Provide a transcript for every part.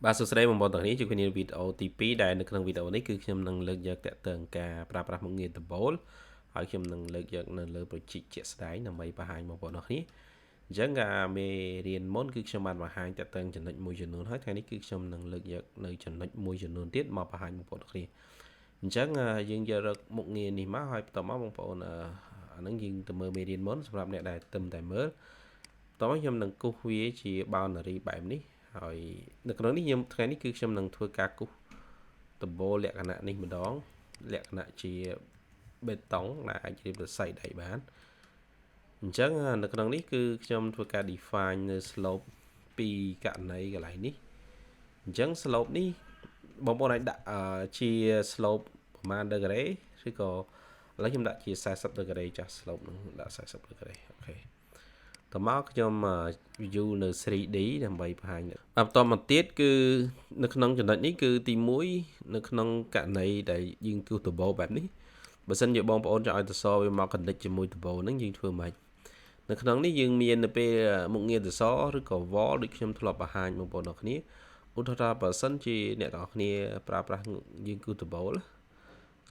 បាទសួស្តីបងប្អូនទាំងនេះជួបគ្នាវីដេអូទី2ដែលនៅក្នុងវីដេអូនេះគឺខ្ញុំនឹងលើកយកតកតើការប្រើប្រាស់មុខងារដំបូលហើយខ្ញុំនឹងលើកយកនៅលើ project ជាក់ស្ដែងដើម្បីបង្ហាញបងប្អូនទាំងនេះអញ្ចឹងការមេរៀនមុនគឺខ្ញុំបានបង្ហាញតកតើចំណុចមួយចំនួនហើយថ្ងៃនេះគឺខ្ញុំនឹងលើកយកនៅចំណុចមួយចំនួនទៀតមកបង្ហាញបងប្អូនទាំងនេះអញ្ចឹងយើងយករកមុខងារនេះមកហើយបន្តមកបងប្អូនអានឹងយើងទៅមើលមេរៀនមុនសម្រាប់អ្នកដែលទឹមតែមើលតោះខ្ញុំនឹងគូសវាជា boundary បែបនេះហើយនៅក្នុងនេះខ្ញុំថ្ងៃនេះគឺខ្ញុំនឹងធ្វើការគូសដំបូលលក្ខណៈនេះម្ដងលក្ខណៈជាបេតុងដែលអាចរៀបសរសៃដៃបានអញ្ចឹងនៅក្នុងនេះគឺខ្ញុំធ្វើការ define នៅ slope ពីករណីកន្លែងនេះអញ្ចឹង slope នេះបងប្អូនអាចដាក់ជា slope ប្រមាណ degree ឬក៏ឥឡូវខ្ញុំដាក់ជា40 degree ចាស់ slope នឹងដាក់40 degree អូខេតមកខ្ញុំ view នៅ 3D ដើម្បីបង្ហាញបន្តមកទៀតគឺនៅក្នុងចំណុចនេះគឺទី1នៅក្នុងករណីដែលយើងគូសដបបែបនេះបើសិនជាបងប្អូនចង់ឲ្យសសរវាមក connect ជាមួយដបហ្នឹងយើងធ្វើម៉េចនៅក្នុងនេះយើងមាននៅពេលមុខងារសសរឬក៏ wall ដូចខ្ញុំធ្លាប់បង្ហាញបងប្អូនទាំងគ្នាឧទាហរណ៍បើសិនជាអ្នកទាំងគ្នាប្រើប្រាស់យើងគូសដប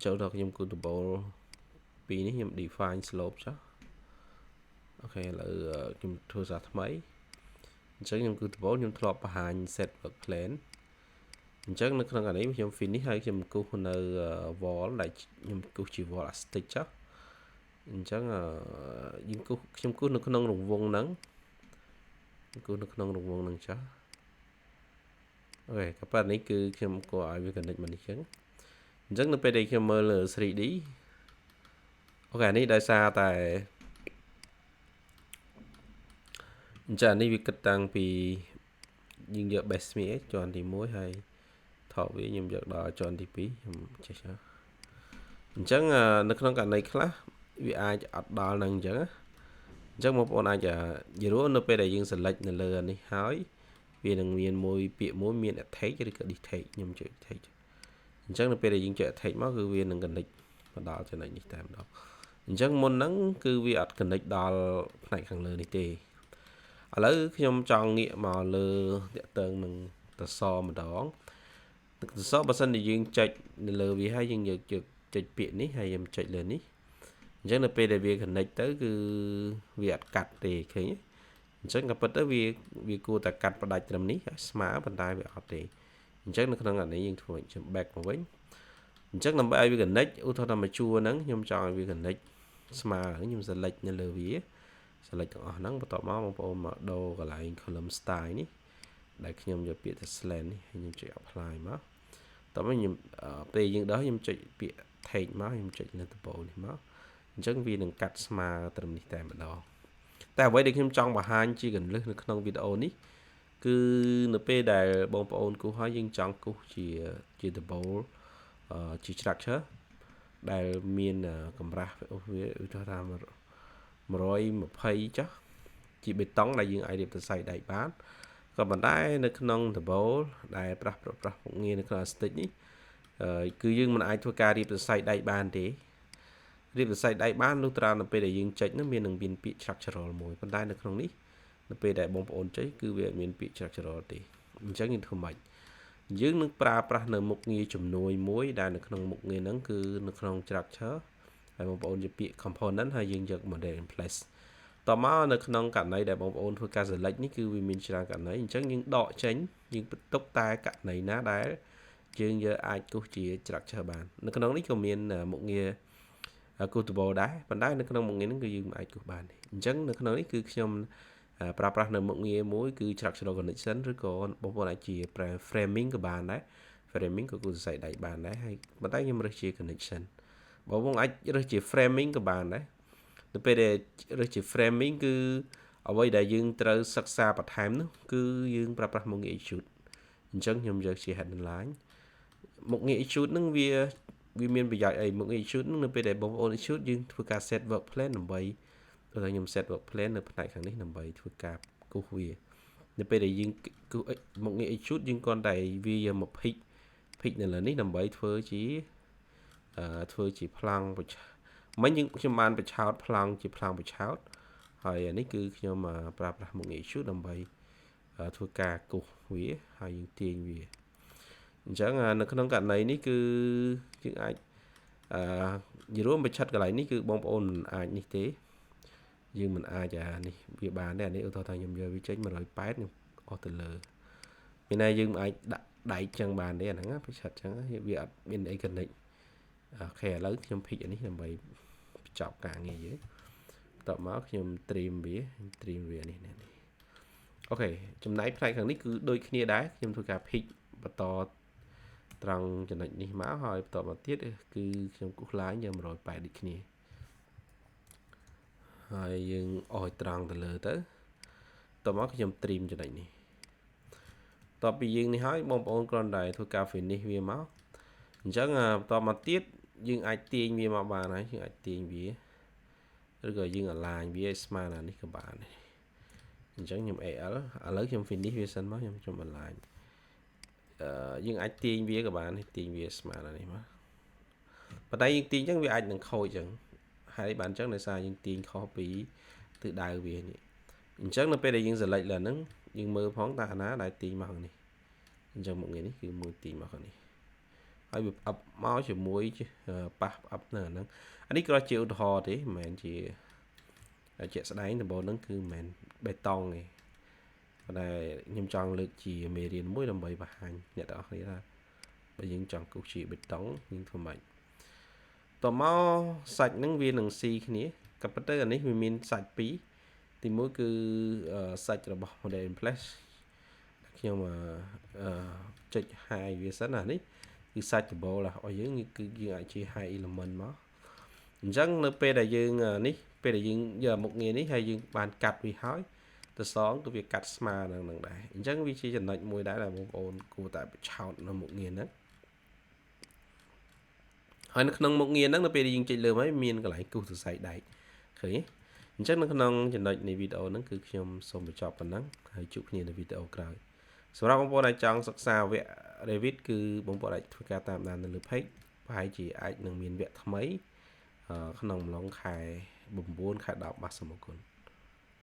ចូលដល់ខ្ញុំគូសដបពីនេះខ្ញុំ define slope ចុះអូខេឥឡូវខ្ញុំធ្វើសារថ្មីអញ្ចឹងខ្ញុំគឺដំបូងខ្ញុំធ្លាប់បង្ហាញ set work plan អញ្ចឹងនៅក្នុងកន្លែងនេះខ្ញុំ finish ហើយខ្ញុំគូសនៅ wall ដែលខ្ញុំគូសជា wall astic ចុះអញ្ចឹងយើងខ្ញុំគូសនៅក្នុងរង្វង់ហ្នឹងគូសនៅក្នុងរង្វង់ហ្នឹងចុះអូខេក៏ប៉ុន្តែនេះគឺខ្ញុំគួរឲ្យវា connect មកនេះអញ្ចឹងនៅពេលដែលខ្ញុំមើលលើ 3D អូខេនេះដោយសារតែអញ្ចឹងនេះវាគិតតាំងពីយើងយក base ជាន់ទី1ហើយថតវាខ្ញុំយកដល់ជាន់ទី2ខ្ញុំចេះអញ្ចឹងនៅក្នុងករណីខ្លះវាអាចអត់ដល់នឹងអញ្ចឹងបងប្អូនអាចយល់នៅពេលដែលយើង select នៅលើនេះហើយវានឹងមានមួយពាក្យមួយមាន attach ឬក៏ detach ខ្ញុំចុច attach អញ្ចឹងនៅពេលដែលយើងចុច attach មកគឺវានឹង connect មកដល់ចំណុចនេះតែម្ដងអញ្ចឹងមុនហ្នឹងគឺវាអត់ connect ដល់ផ្នែកខាងលើនេះទេឥឡូវខ្ញុំចង់ងាកមកលើតាក់ទងនឹងតសម្ដងតសបើសិនជាយើងចុចនៅលើវាហើយយើងយកចុចពាក្យនេះហើយខ្ញុំចុចលើនេះអញ្ចឹងនៅពេលដែលវា connect ទៅគឺវាអត់កាត់ទេឃើញអញ្ចឹងក៏ពិតទៅវាគួរតែកាត់ផ្ដាច់ត្រឹមនេះឲ្យស្មើប៉ុន្តែវាអត់ទេអញ្ចឹងនៅក្នុងអានេះយើងធ្វើខ្ញុំ back មកវិញអញ្ចឹងដើម្បីឲ្យវា connect ឧទាហរណ៍ថាមកជួរហ្នឹងខ្ញុំចង់ឲ្យវា connect ស្មើខ្ញុំ select នៅលើវា select ទាំងអស់ហ្នឹងបន្ទាប់មកបងប្អូនមកដូរកន្លែង column style នេះដែលខ្ញុំយកពាក្យថា slant នេះហើយខ្ញុំចុច apply មកតោះខ្ញុំពេលយើងដោះខ្ញុំចុចពាក្យ take មកខ្ញុំចុចលើដំបូលនេះមកអញ្ចឹងវានឹងកាត់ស្មើត្រឹមនេះតែម្ដងតែអ្វីដែលខ្ញុំចង់បង្ហាញជាកន្លឹះនៅក្នុងវីដេអូនេះគឺនៅពេលដែលបងប្អូនគូសហើយយើងចង់គូសជាដំបូលជា structure ដែលមានកម្រាស់វាឧទាហរណ៍ថា120ចុះជាបេតុងដែលយើងអាចរៀបសរសៃដែកបានក៏ប៉ុន្តែនៅក្នុងដំបូលដែលប្រាស់មុខងារនៅក្នុង stick នេះគឺយើងមិនអាចធ្វើការរៀបសរសៃដែកបានទេរៀបសរសៃដែកបានលុះត្រានៅពេលដែលយើងចុចនោះមានពាក្យ structural មួយប៉ុន្តែនៅក្នុងនេះនៅពេលដែលបងប្អូនចុចគឺវាអត់មានពាក្យ structural ទេអញ្ចឹងយើងធ្វើម៉េចយើងនឹងប្រើប្រាស់នៅមុខងារជំនួយមួយដែលនៅក្នុងមុខងារហ្នឹងគឺនៅក្នុង structure ហើយបងប្អូនជាពាក្យ component ហើយយើងយក model in place តមកនៅក្នុងករណីដែលបងប្អូនធ្វើការ select នេះគឺវាមានច្រើនករណីអញ្ចឹងយើងដកចេញយើងទុកតែករណីណាដែលយើងយកអាចគូសជា structure បាននៅក្នុងនេះក៏មានមុខងារគូស table ដែរប៉ុន្តែនៅក្នុងមុខងារនេះគឺយើងមិនអាចគូសបានទេអញ្ចឹងនៅក្នុងនេះគឺខ្ញុំប្រើប្រាស់នៅមុខងារមួយគឺ structural connection ឬក៏បងប្អូនអាចជា framing ក៏បានដែរ framing ក៏គូសសរសៃដែកបានដែរហើយប៉ុន្តែខ្ញុំរើសជា connection បងប្អូនអាចរើសជា framing ក៏បានដែរទៅពេលដែលរើសជា framing គឺអ្វីដែលយើងត្រូវសិក្សាបន្ថែមនោះគឺយើងប្រើប្រាស់មុខងារ extrude អញ្ចឹងខ្ញុំយកជា head line មុខងារ extrude ហ្នឹងវាមានប្រយោជន៍អីមុខងារ extrude ហ្នឹងនៅពេលដែលបងប្អូន extrude យើងធ្វើការ set work plan ដើម្បីព្រោះតែខ្ញុំ set work plan នៅផ្នែកខាងនេះដើម្បីធ្វើការគូសវានៅពេលដែលយើងគូសមុខងារ extrude យើងគ្រាន់តែវាយកមកភិកនៅលើនេះដើម្បីធ្វើជាប្លង់មិញខ្ញុំបានបញ្ឆោតប្លង់ជាប្លង់បញ្ឆោតហើយនេះគឺខ្ញុំប្រើប្រាស់មុខងារ extrude ដើម្បីធ្វើការគូស វាហើយយើងទាញវាអញ្ចឹងនៅក្នុងករណីនេះគឺយើងអាចនិយាយរួមបញ្ឆិតកន្លែងនេះគឺបងប្អូនមិនអាចនេះទេយើងមិនអាចនេះវាបានទេអានេះឧទាហរណ៍ថាខ្ញុំយកវាចេញ180ខ្ញុំអស់ទៅលើមានន័យយើងមិនអាចដាក់ដៃចឹងបានទេអាហ្នឹងបញ្ឆិតចឹងវាអត់មានអី connect អូខេឥឡូវខ្ញុំភិកអានេះដើម្បីបញ្ចប់ការងារយើងបន្ទាប់មកខ្ញុំ trim វានេះអូខេចំណែកផ្នែកខាងនេះគឺដូចគ្នាដែរខ្ញុំធ្វើការភិកបន្តត្រង់ចំណុចនេះមកហើយបន្តមកទៀតគឺខ្ញុំគូសឡាញយក180ដូចគ្នាហើយយើងអោយត្រង់ទៅលើទៅតមកខ្ញុំ trim ចំណុចនេះតបពីយើងនេះហើយបងប្អូនគ្រាន់តែធ្វើការ finish វាមកអញ្ចឹងបន្តមកទៀតយើងអាចទាញវាមកបានហើយយើងអាចទាញវាឬក៏យើង align វាឲ្យស្មើនឹងនេះក៏បានដែរអញ្ចឹងខ្ញុំ AL ឥឡូវខ្ញុំ finish វាសិនមកខ្ញុំ align យើងអាចទាញវាក៏បានទាញវាស្មើនឹងនេះមកប៉ុន្តែយើងទាញអញ្ចឹងវាអាចនឹងខូចអញ្ចឹងហើយបានអញ្ចឹងដោយសារយើងទាញខុសពីទិសដៅវានេះអញ្ចឹងនៅពេលដែលយើង select លើហ្នឹងយើងមើលផងតើអាណាដែលទាញមកខាងនេះអញ្ចឹងមុខងារនេះគឺមួយទាញមកខាងនេះហើយវាផ្អាប់មកជាមួយប៉ះផ្អាប់នៅហ្នឹងអានេះគ្រាន់ជាឧទាហរណ៍ទេមិនមែនជាជាក់ស្ដែងដំបូងហ្នឹងគឺមិនមែនបេតុងទេប៉ុន្តែខ្ញុំចង់លើកជាមេរៀនមួយដើម្បីបង្ហាញអ្នកទាំងអស់គ្នាថាបើយើងចង់គូសជាបេតុងយើងធ្វើម៉េចតមកសាច់ហ្នឹងវានឹងស៊ីគ្នាក៏ប៉ុន្តែអានេះវាមានសាច់ពីរទីមួយគឺសាច់របស់ model in place ខ្ញុំចុច high វាសិនណានេះគឺសាច់ double របស់យើងគឺយើងអាចជា high element មកអញ្ចឹងនៅពេលដែលយើងនេះពេលដែលយើងយកមុខងារនេះហើយយើងបានកាត់វាហើយទៅសងគឺវាកាត់ស្មើនឹងដែរអញ្ចឹងវាជាចំណុចមួយដែរដែលបងប្អូនគួរតែបិឆោតនៅមុខងារហ្នឹងហើយនៅក្នុងមុខងារហ្នឹងនៅពេលដែលយើងចុចលើមកមានកន្លែងគូសសរសៃដែកឃើញទេអញ្ចឹងនៅក្នុងចំណុចនៃវីដេអូហ្នឹងគឺខ្ញុំសូមបញ្ចប់ប៉ុណ្ណឹងហើយជួបគ្នានៅវីដេអូក្រោយសម្រាប់បងប្អូនដែលចង់សិក្សាវគ្គ Revit គឺបងប្អូនអាចធ្វើការតាមដាននៅលើ page ប្រហែលជាអាចនឹងមានវគ្គថ្មីក្នុងអំឡុងខែ9ខែ10បាទសូមអរគុណ